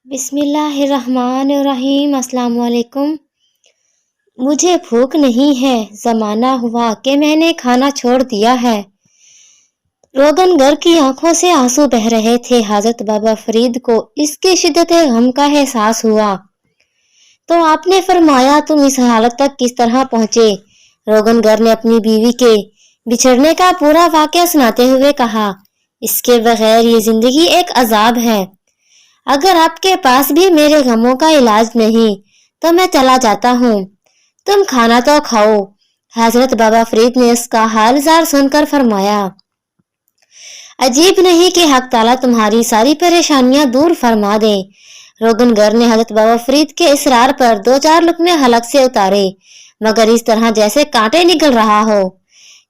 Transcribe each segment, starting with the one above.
بسم اللہ الرحمن الرحیم۔ السلام علیکم۔ مجھے بھوک نہیں ہے، زمانہ ہوا کہ میں نے کھانا چھوڑ دیا ہے۔ روغن گر کی آنکھوں سے آنسو بہہ رہے تھے۔ حضرت بابا فرید کو اس کی شدت غم کا احساس ہوا تو آپ نے فرمایا، تم اس حالت تک کس طرح پہنچے؟ روغن گر نے اپنی بیوی کے بچھڑنے کا پورا واقعہ سناتے ہوئے کہا، اس کے بغیر یہ زندگی ایک عذاب ہے۔ اگر آپ کے پاس بھی میرے غموں کا علاج نہیں تو میں چلا جاتا ہوں، تم کھانا تو کھاؤ۔ حضرت بابا فرید نے اس کا حال زار سن کر فرمایا، عجیب نہیں کہ حق تعالیٰ تمہاری ساری پریشانیاں دور فرما دے۔ روغن گر نے حضرت بابا فرید کے اصرار پر 2-4 لقمے حلق سے اتارے، مگر اس طرح جیسے کانٹے نکل رہا ہو۔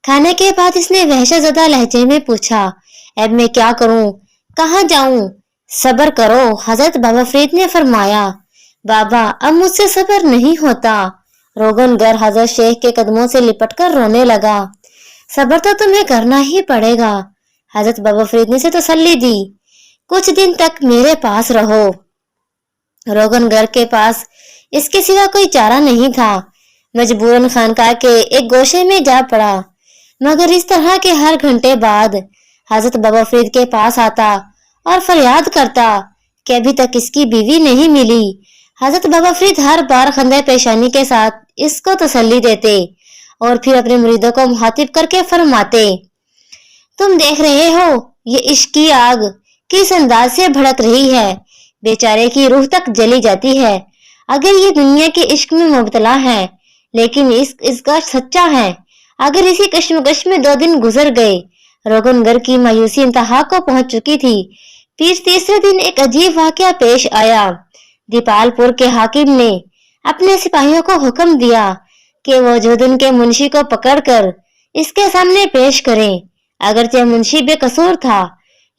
کھانے کے بعد اس نے وحشت زدہ لہجے میں پوچھا، اب میں کیا کروں، کہاں جاؤں؟ صبر کرو۔ حضرت بابا فرید نے فرمایا، بابا اب مجھ سے صبر نہیں ہوتا۔ روغن گر حضرت شیخ کے قدموں سے لپٹ کر رونے لگا، صبر تو تمہیں کرنا ہی پڑے گا۔ حضرت بابا فرید نے اسے تسلی دی، کچھ دن تک میرے پاس رہو۔ روغن گر کے پاس اس کے سوا کوئی چارہ نہیں تھا، مجبوراً خانقاہ کے ایک گوشے میں جا پڑا، مگر اس طرح کے ہر گھنٹے بعد حضرت بابا فرید کے پاس آتا اور فریاد کرتا کہ ابھی تک اس کی بیوی نہیں ملی۔ حضرت بابا فرید ہر بار خندہ پیشانی کے ساتھ اس کو تسلی دیتے اور پھر اپنے مریدوں کو مخاطب کر کے فرماتے، تم دیکھ رہے ہو یہ عشق کی آگ کس انداز سے بھڑک رہی ہے، بیچارے کی روح تک جلی جاتی ہے۔ اگر یہ دنیا کے عشق میں مبتلا ہے لیکن اس کا سچا ہے، اگر اسی کشمکش میں 2 دن گزر گئے۔ روغن گر کی مایوسی انتہا کو پہنچ چکی تھی۔ پھر تیسرے دن ایک عجیب واقعہ پیش آیا۔ دیپال پور کے حاکم نے اپنے سپاہیوں کو حکم دیا کہ وہ جودن کے منشی کو پکڑ کر اس کے سامنے پیش کریں۔ اگرچہ منشی بے قصور تھا،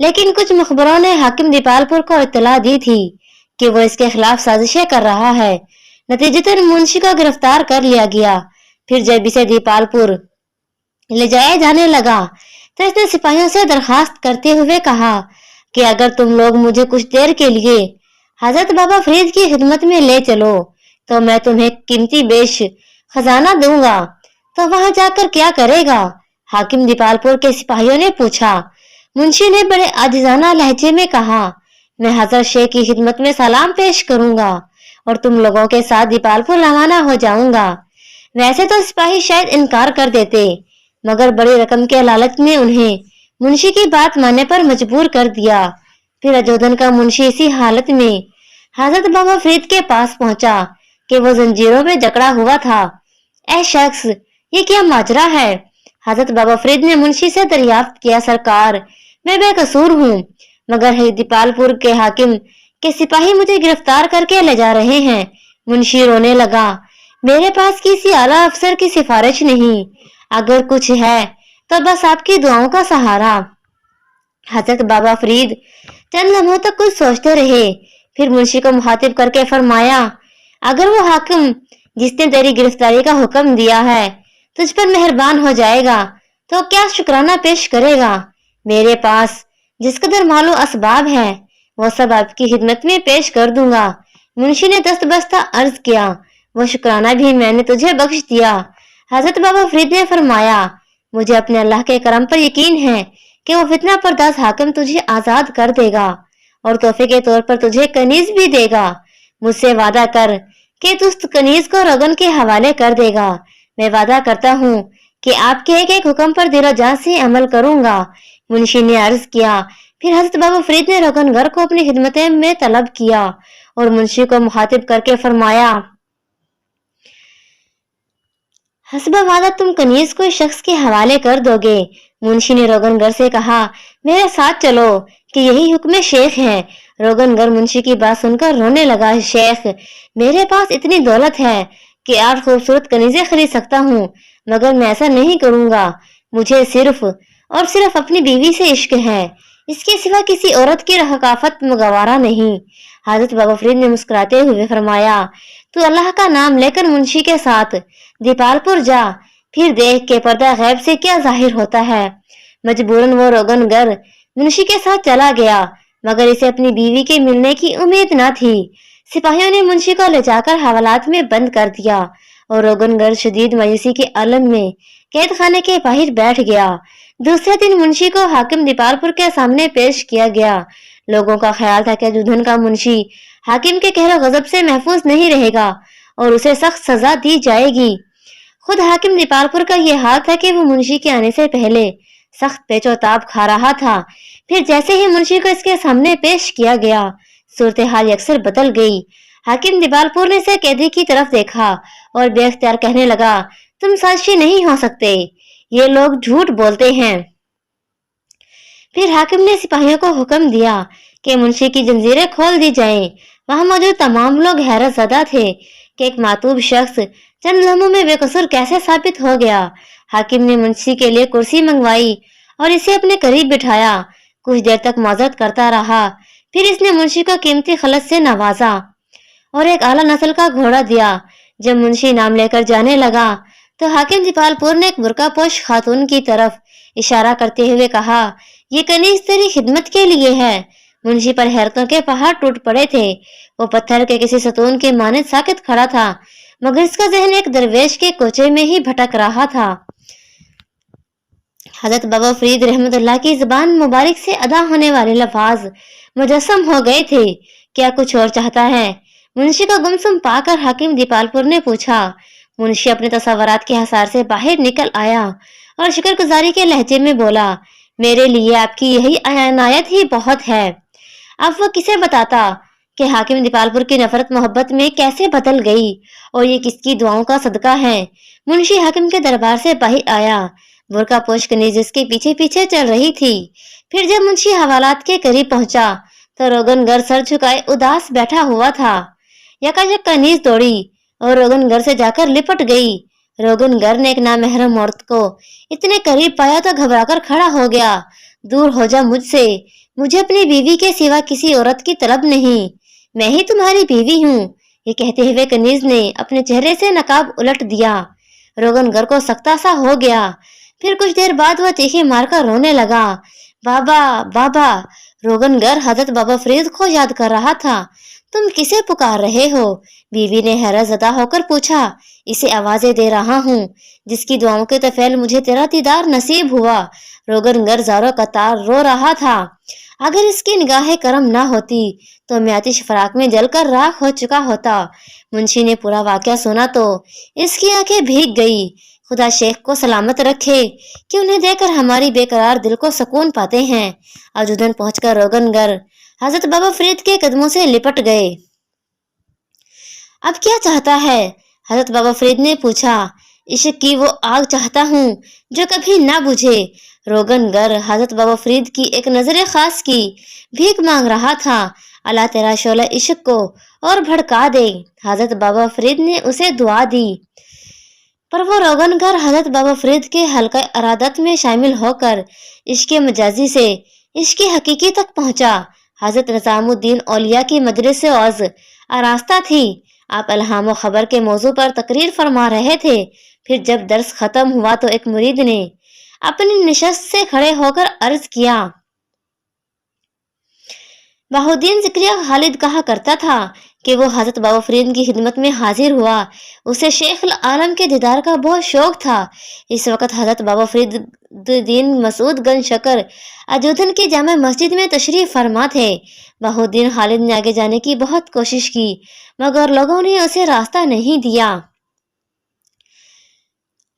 لیکن کچھ مخبروں نے حاکم دیپال پور کو اطلاع دی تھی کہ وہ اس کے خلاف سازشیں کر رہا ہے۔ نتیجتاً منشی کو گرفتار کر لیا گیا۔ پھر جب اسے دیپال پور لے جایا جانے لگا تو اس نے سپاہیوں سے درخواست کرتے ہوئے کہا کہ اگر تم لوگ مجھے کچھ دیر کے لیے حضرت بابا فرید کی خدمت میں لے چلو تو میں تمہیں قیمتی بیش خزانہ دوں گا۔ تو وہاں جا کر کیا کرے گا؟ حاکم دیپال پور کے سپاہیوں نے پوچھا۔ منشی نے بڑے عاجزانہ لہجے میں کہا، میں حضرت شیخ کی خدمت میں سلام پیش کروں گا اور تم لوگوں کے ساتھ دیپال پور روانہ ہو جاؤں گا۔ ویسے تو سپاہی شاید انکار کر دیتے، مگر بڑی رقم کے لالچ نے انہیں منشی کی بات ماننے پر مجبور کر دیا۔ پھر اجودن کا منشی اسی حالت میں حضرت بابا فرید کے پاس پہنچا کہ وہ زنجیروں میں جکڑا ہوا تھا۔ اے شخص، یہ کیا ماجرا ہے؟ حضرت بابا فرید نے منشی سے دریافت کیا، سرکار میں بے قصور ہوں، مگر دیپال پور کے حاکم کے سپاہی مجھے گرفتار کر کے لے جا رہے ہیں۔ منشی رونے لگا، میرے پاس کسی اعلیٰ افسر کی سفارش نہیں، اگر کچھ ہے تو بس آپ کی دعاؤں کا سہارا۔ حضرت بابا فرید چند لمحوں تک کچھ سوچتے رہے، پھر منشی کو مخاطب کر کے فرمایا، اگر وہ حاکم جس نے تیری گرفتاری کا حکم دیا ہے تجھ پر مہربان ہو جائے گا تو کیا شکرانہ پیش کرے گا؟ میرے پاس جس قدر مال و اسباب ہے وہ سب آپ کی خدمت میں پیش کر دوں گا۔ منشی نے دست بستہ عرض کیا، وہ شکرانہ بھی میں نے تجھے بخش دیا۔ حضرت بابا فرید نے فرمایا، مجھے اپنے اللہ کے کرم پر یقین ہے کہ وہ فتنہ پرداز حاکم تجھے آزاد کر دے گا اور تحفے کے طور پر تجھے کنیز بھی دے گا۔ مجھ سے وعدہ کر کہ تو اس کنیز کو روغن کے حوالے کر دے گا۔ میں وعدہ کرتا ہوں کہ آپ کے ایک ایک حکم پر دل و جان سے عمل کروں گا۔ منشی نے عرض کیا۔ پھر حضرت بابا فرید نے روغن گر کو اپنی خدمت میں طلب کیا اور منشی کو مخاطب کر کے فرمایا، حسب وعدہ تم کنیز کو شخص کے حوالے کر دو گے۔ منشی نے روغن گر سے کہا، میرے ساتھ چلو کہ یہی حکم شیخ ہے۔ روغن گر منشی کی بات سن کر رونے لگا، شیخ میرے پاس اتنی دولت ہے کہ 8 خوبصورت کنیزیں خرید سکتا ہوں، مگر میں ایسا نہیں کروں گا۔ مجھے صرف اور صرف اپنی بیوی سے عشق ہے، اس کے سوا کسی عورت کی رقافت گوارا نہیں۔ حضرت بابا فرید نے مسکراتے ہوئے فرمایا، تو اللہ کا نام لے کر منشی کے ساتھ دیپال پور جا، پھر دیکھ کے پردہ غیب سے کیا ظاہر ہوتا ہے۔ مجبوراً وہ روغن گر منشی کے ساتھ چلا گیا۔ مگر اسے اپنی بیوی کے ملنے کی امید نہ تھی۔ سپاہیوں نے منشی کو لے جا کر حوالات میں بند کر دیا اور روگن گرد شدید مایوسی کے عالم میں قید خانے کے باہر بیٹھ گیا۔ دوسرے دن منشی کو حاکم دیپال پور کے سامنے پیش کیا گیا۔ لوگوں کا خیال تھا کہ اجودھن کا منشی حاکم کے قہر و غضب سے محفوظ نہیں رہے گا اور اسے سخت سزا دی جائے گی۔ خود حاکم دیپال پور کا یہ حال تھا کہ وہ منشی کے آنے سے پہلے سخت پیچ و تاب کھا رہا تھا۔ پھر جیسے ہی منشی کو اس کے سامنے پیش کیا گیا، صورتحال یکسر بدل گئی۔ حاکم دیپال پور نے اسے قیدی کی طرف دیکھا اور بے اختیار کہنے لگا، تم سازشی نہیں ہو سکتے، یہ لوگ جھوٹ بولتے ہیں۔ پھر حاکم نے سپاہیوں کو حکم دیا کہ منشی کی جنزیریں کھول دی جائیں۔ وہاں موجود تمام لوگ حیرت زدہ تھے کہ ایک معتوب شخص چند لمحوں میں بے قصور کیسے ثابت ہو گیا۔ حاکم نے منشی کے لیے کرسی منگوائی اور اسے اپنے قریب بٹھایا۔ کچھ دیر تک معذرت کرتا رہا، پھر اس نے منشی کو قیمتی خلعت سے نوازا اور ایک اعلیٰ نسل کا گھوڑا دیا۔ جب منشی نام لے کر جانے لگا تو حاکم دیپال پور نے ایک برقع پوش خاتون کی طرف اشارہ کرتے ہوئے کہا، یہ کنیز تیری خدمت کے لیے ہے۔ منشی پر حیرتوں کے پہاڑ ٹوٹ پڑے تھے۔ وہ پتھر کے کسی ستون کے مانند ساکت کھڑا تھا، مگر اس کا ذہن ایک درویش کے کوچے میں ہی بھٹک رہا تھا۔ حضرت بابا فرید رحمت اللہ کی زبان مبارک سے ادا ہونے والے لفاظ مجسم ہو گئے تھے، کیا کچھ اور چاہتا ہے؟ منشی کو گمسم پا کر حاکم دیپال پور نے پوچھا۔ منشی اپنے تصورات کے حصار سے باہر نکل آیا اور شکر گزاری کے لہجے میں بولا، میرے لیے آپ کی یہی عنایت ہی بہت ہے۔ اب وہ کسے بتاتا کہ حاکم دیپال پور کی نفرت محبت میں کیسے بدل گئی اور یہ کس کی دعاؤں کا صدقہ ہے۔ منشی حاکم کے دربار سے باہر آیا، برقع پوش کنیز اس کے پیچھے پیچھے چل رہی تھی۔ پھر جب منشی حوالات کے قریب پہنچا تو روگن گر سر جھکائے اداس بیٹھا ہوا تھا۔ یکایک کنیز دوڑی اور روگن گر سے جا کر لپٹ گئی۔ روگن گر نے ایک نامحرم عورت کو اتنے قریب پایا تو گھبرا کر کھڑا ہو گیا۔ دور ہو جا مجھ سے، مجھے اپنی بیوی کے سوا کسی عورت کی طلب نہیں، میں ہی تمہاری بیوی ہوں۔ یہ کہتے ہوئے کنیز نے اپنے چہرے سے نقاب الٹ دیا۔ روگن گر کو سکتہ سا ہو گیا۔ پھر کچھ دیر بعد وہ چیخیں مار کر رونے لگا، بابا بابا۔ روگن گر حضرت بابا فرید کو یاد کر رہا تھا۔ تم کسے پکار رہے ہو؟ بیوی نے حیرت زدہ ہو کر پوچھا۔ اسے آوازیں دے رہا ہوں جس کی دعاؤں کے طفیل مجھے تیرا دیدار نصیب ہوا۔ روگن گر زاروں قطار رو رہا تھا۔ اگر اس کی نگاہ کرم نہ ہوتی تو میں آتش فراق میں جل کر راکھ ہو چکا ہوتا۔ منشی نے پورا واقعہ سنا تو اس کی آنکھیں بھیگ گئی۔ خدا شیخ کو سلامت رکھے کہ انہیں دیکھ کر ہماری بے قرار دل کو سکون پاتے ہیں۔ اجودھن پہنچ کر روگن گر حضرت بابا فرید کے قدموں سے لپٹ گئے۔ اب کیا چاہتا ہے؟ حضرت بابا فرید نے پوچھا۔ عشق کی وہ آگ چاہتا ہوں جو کبھی نہ بجھے۔ روگن گر حضرت بابا فرید کی ایک نظر خاص کی بھیک مانگ رہا تھا۔ اللہ تیرا شعلہ عشق کو اور بھڑکا دے۔ حضرت بابا فرید نے اسے دعا دی، پر وہ روگن گر حضرت بابا فرید کے حلقہ ارادت میں شامل ہو کر عشق مجازی سے عشق حقیقی تک پہنچا۔ حضرت نظام الدین اولیاء کی مجلس عوض آراستہ تھی۔ آپ الہام و خبر کے موضوع پر تقریر فرما رہے تھے۔ پھر جب درس ختم ہوا تو ایک مرید نے اپنی نشست سے کھڑے ہو کر عرض کیا، بہاؤالدین ذکریہ خالد کہا کرتا تھا کہ وہ حضرت بابا فرید کی خدمت میں حاضر ہوا، اسے شیخ العالم کے دیدار کا بہت شوق تھا۔ اس وقت حضرت بابا فرید دین مسعود گنج شکر اجودھن کی جامع مسجد میں تشریف فرما تھے۔ بہاؤالدین خالد نے آگے جانے کی بہت کوشش کی مگر لوگوں نے اسے راستہ نہیں دیا۔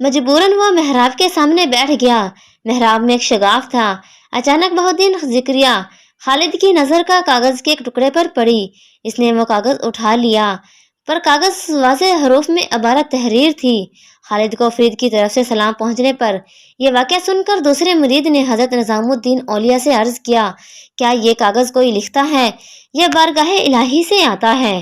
مجبوراً وہ محراب کے سامنے بیٹھ گیا۔ محراب میں ایک شگاف تھا۔ اچانک بہاؤالدین ذکریہ خالد کی نظر کا کاغذ کے ایک ٹکڑے پر پڑی۔ اس نے وہ کاغذ اٹھا لیا، پر کاغذ واضح حروف میں عبارت تحریر تھی۔ خالد کو فرید کی طرف سے سلام پہنچنے پر یہ واقعہ سن کر دوسرے مرید نے حضرت نظام الدین اولیاء سے عرض کیا، کیا یہ کاغذ کوئی لکھتا ہے یا بارگاہ الہی سے آتا ہے؟